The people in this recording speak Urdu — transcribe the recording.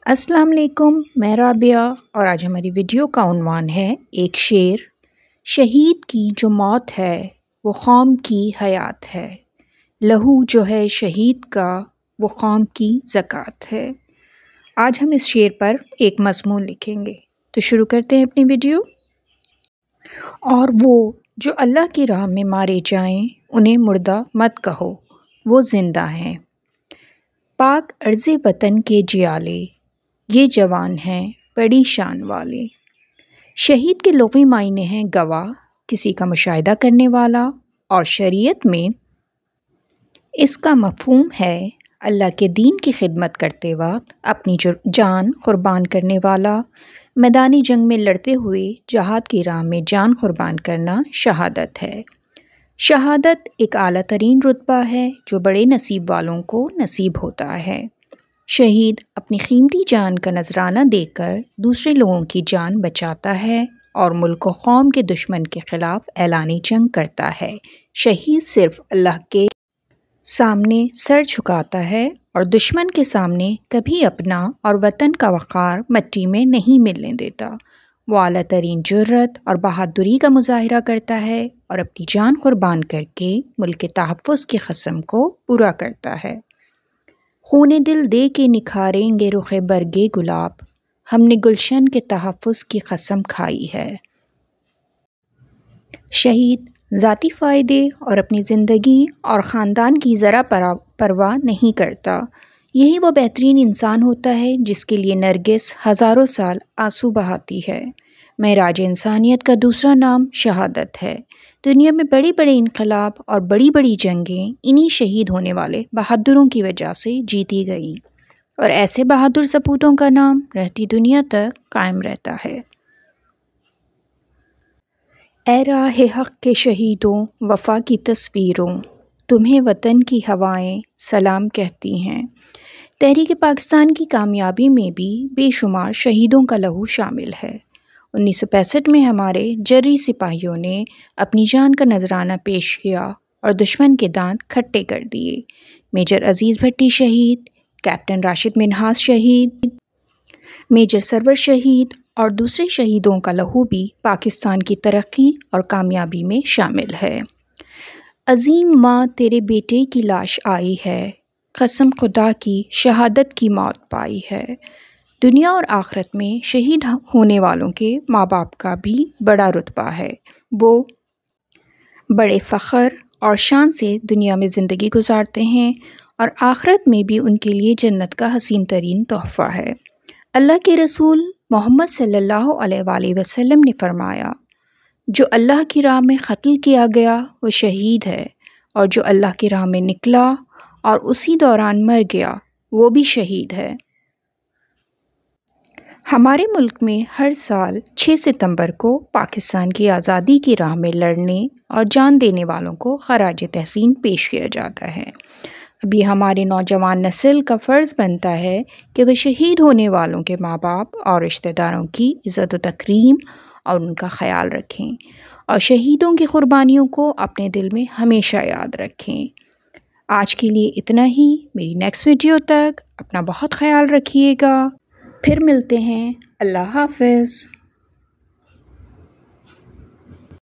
السلام علیکم، میں رابعہ اور آج ہماری ویڈیو کا عنوان ہے ایک شعر۔ شہید کی جو موت ہے وہ قوم کی حیات ہے، لہو جو ہے شہید کا وہ قوم کی زکوٰۃ ہے۔ آج ہم اس شعر پر ایک مضمون لکھیں گے، تو شروع کرتے ہیں اپنی ویڈیو۔ اور وہ جو اللہ کی راہ میں مارے جائیں انہیں مردہ مت کہو، وہ زندہ ہیں۔ پاک ارض وطن کے جیالے یہ جوان ہیں بڑی شان والے۔ شہید کے لغوی معنی ہیں گواہ، کسی کا مشاہدہ کرنے والا، اور شریعت میں اس کا مفہوم ہے اللہ کے دین کی خدمت کرتے وقت اپنی جان قربان کرنے والا۔ میدانی جنگ میں لڑتے ہوئے جہاد کی راہ میں جان قربان کرنا شہادت ہے۔ شہادت ایک اعلیٰ ترین رتبہ ہے جو بڑے نصیب والوں کو نصیب ہوتا ہے۔ شہید اپنی قیمتی جان کا نذرانہ دے کر دوسرے لوگوں کی جان بچاتا ہے اور ملک و قوم کے دشمن کے خلاف اعلان جنگ کرتا ہے۔ شہید صرف اللہ کے سامنے سر جھکاتا ہے اور دشمن کے سامنے کبھی اپنا اور وطن کا وقار مٹی میں نہیں ملنے دیتا۔ وہ اعلیٰ ترین جرأت اور بہادری کا مظاہرہ کرتا ہے اور اپنی جان قربان کر کے ملک کے تحفظ کی قسم کو پورا کرتا ہے۔ خون دل دے کے نکھاریں گے رخ برگے گلاب، ہم نے گلشن کے تحفظ کی قسم کھائی ہے۔ شہید ذاتی فائدے اور اپنی زندگی اور خاندان کی ذرا پرواہ نہیں کرتا۔ یہی وہ بہترین انسان ہوتا ہے جس کے لیے نرگس ہزاروں سال آنسو بہاتی ہے۔ معراج انسانیت کا دوسرا نام شہادت ہے۔ دنیا میں بڑے بڑے انقلاب اور بڑی بڑی جنگیں انہی شہید ہونے والے بہادروں کی وجہ سے جیتی گئیں، اور ایسے بہادر سپوتوں کا نام رہتی دنیا تک قائم رہتا ہے۔ اے راہ حق کے شہیدوں وفا کی تصویروں، تمہیں وطن کی ہوائیں سلام کہتی ہیں۔ تحریک پاکستان کی کامیابی میں بھی بے شمار شہیدوں کا لہو شامل ہے۔ 1965 میں ہمارے جری سپاہیوں نے اپنی جان کا نذرانہ پیش کیا اور دشمن کے دانت کھٹے کر دیے۔ میجر عزیز بھٹی شہید، کیپٹن راشد منہاس شہید، میجر سرور شہید اور دوسرے شہیدوں کا لہو بھی پاکستان کی ترقی اور کامیابی میں شامل ہے۔ عظیم ماں تیرے بیٹے کی لاش آئی ہے، قسم خدا کی شہادت کی موت پائی ہے۔ دنیا اور آخرت میں شہید ہونے والوں کے ماں باپ کا بھی بڑا رتبہ ہے۔ وہ بڑے فخر اور شان سے دنیا میں زندگی گزارتے ہیں اور آخرت میں بھی ان کے لیے جنت کا حسین ترین تحفہ ہے۔ اللہ کے رسول محمد صلی اللہ علیہ وآلہ وسلم نے فرمایا، جو اللہ کی راہ میں قتل کیا گیا وہ شہید ہے، اور جو اللہ کی راہ میں نکلا اور اسی دوران مر گیا وہ بھی شہید ہے۔ ہمارے ملک میں ہر سال 6 ستمبر کو پاکستان کی آزادی کی راہ میں لڑنے اور جان دینے والوں کو خراج تحسین پیش کیا جاتا ہے۔ اب یہ ہمارے نوجوان نسل کا فرض بنتا ہے کہ وہ شہید ہونے والوں کے ماں باپ اور رشتہ داروں کی عزت و تکریم اور ان کا خیال رکھیں، اور شہیدوں کی قربانیوں کو اپنے دل میں ہمیشہ یاد رکھیں۔ آج کے لیے اتنا ہی، میری نیکسٹ ویڈیو تک اپنا بہت خیال رکھیے گا، پھر ملتے ہیں۔ اللہ حافظ۔